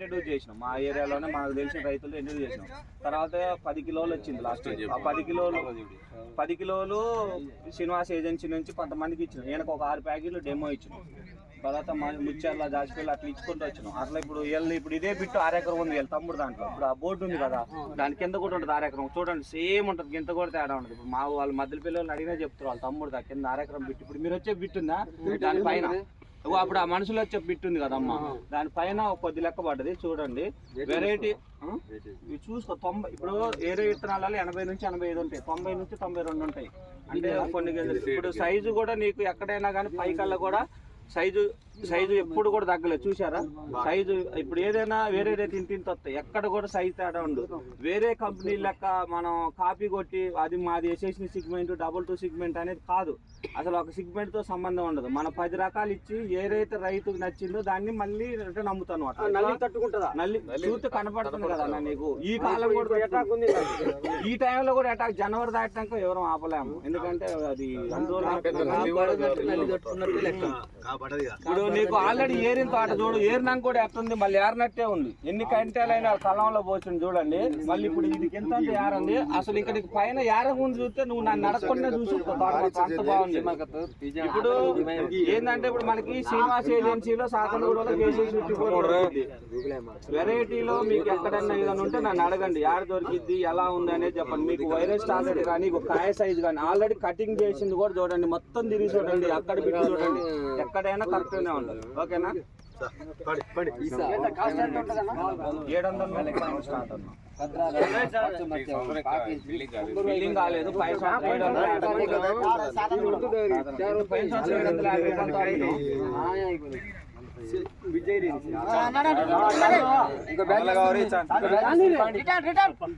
Introduce చేసినాం మా ఏరియాలోనే మాకు తెలిసిన రైతులు ఇంట్రడ్యూస్ చేసినాం. తర్వాత 10 కిలోలు వచ్చింది లాస్ట్. ఆ 10 కిలోలు శ్రీనివాస్ ఏజెన్సీ నుంచి కొంతమందికి ఇచ్చినాం. ఈయనకు ఒక 6 ప్యాకెట్లు డెమో ఇచ్చినాం. తర్వాత ముత్యాల జాజిపల్లి అట్లా ఇచ్చుకుంటూ వచ్చినాం. అట్లా ఇప్పుడు ఇదే బిట్టు 6 ఎకరం ఉంది వీళ్ళ తమ్ముడు దాంట్లో. ఇప్పుడు ఆ బోర్డు ఉంది కదా, దాని కింద కూడా ఉంటుంది 6 ఎకరం. చూడండి సేమ్ ఉంటుంది, గింత కూడా తేడా ఉంటుంది. ఇప్పుడు మా వాళ్ళ మధ్య పిల్లలు అడిగినా చెప్తారు వాళ్ళ తమ్ముడు దా కింద 6 ఎకరం బిట్టు. ఇప్పుడు మీరు వచ్చే బిట్టు ఉందా దానిపైన, అప్పుడు ఆ మనుషులు వచ్చే బిట్టు ఉంది కదమ్మా, దానిపైన కొద్ది లెక్క పడ్డది చూడండి. వెరైటీ ఇవి చూసుకో 90. ఇప్పుడు ఏరే విత్తనాలలో 80 నుంచి 85 ఉంటాయి, 90 నుంచి 92 ఉంటాయి. అంటే కొన్ని ఇప్పుడు సైజు కూడా నీకు ఎక్కడైనా కానీ పైకల్లా కూడా సైజు ఎప్పుడు కూడా తగ్గలేదు. చూసారా సైజు? ఇప్పుడు ఏదైనా వేరే ఇంత వస్తాయి, ఎక్కడ కూడా సైజు తేడా ఉండదు. వేరే కంపెనీ లెక్క మనం కాపీ కొట్టి అది మాది వేసేసిన సిగ్మెంట్ 2 సిగ్మెంట్ అనేది కాదు. అసలు ఒక సిగ్మెంట్ తో సంబంధం ఉండదు. మనం 10 రకాలు ఇచ్చి ఏదైతే రైతుకు నచ్చిందో దాన్ని మళ్ళీ రిటర్న్ అమ్ముతాను. నల్లి చూస్తే కనపడుతుంది కదా నీకు. ఈ కాలం కూడా అటాక్ ఉంది, ఈ టైంలో కూడా అటాక్. జనవరి దాటినాక ఎవరు ఆపలేము, ఎందుకంటే అది ఇప్పుడు నీకు ఆల్రెడీ ఏరిన తోట చూడు, ఏరినాక కూడా ఎట్టుంది మళ్ళీ ఏరినట్టే ఉంది. ఎన్ని కంటెలైనా కలంలో పోతుంది చూడండి. మళ్ళీ ఇప్పుడు ఇది ఎంత ఏరంది అసలు. ఇక్కడికి పైన ఏర ముందు చూస్తే నువ్వు నన్ను నడకుండా చూసి అంత బాగుంది. ఇప్పుడు ఏంటంటే ఇప్పుడు మనకి శ్రీనివాస్ ఏజెన్సీలో సాకనగూడలో వెరైటీలో మీకు ఎక్కడన్నా ఏదైనా ఉంటే నన్ను అడగండి, యాడ దొరికిద్ది ఎలా ఉంది అనేది చెప్పండి. మీకు వైరస్ టాబ్లెట్ కానీ కాయ సైజు కానీ ఆల్రెడీ కటింగ్ చేసింది కూడా చూడండి, మొత్తం తిరిగి చూడండి, అక్కడ పెట్టి చూడండి, ఎక్కడైనా కరెక్ట్ గానే ఉంటుంది. ఓకేనా? 700 స్టార్ట్ అన్నా. బిల్డింగ్ కాలేదు, 5 సంవత్సరాలు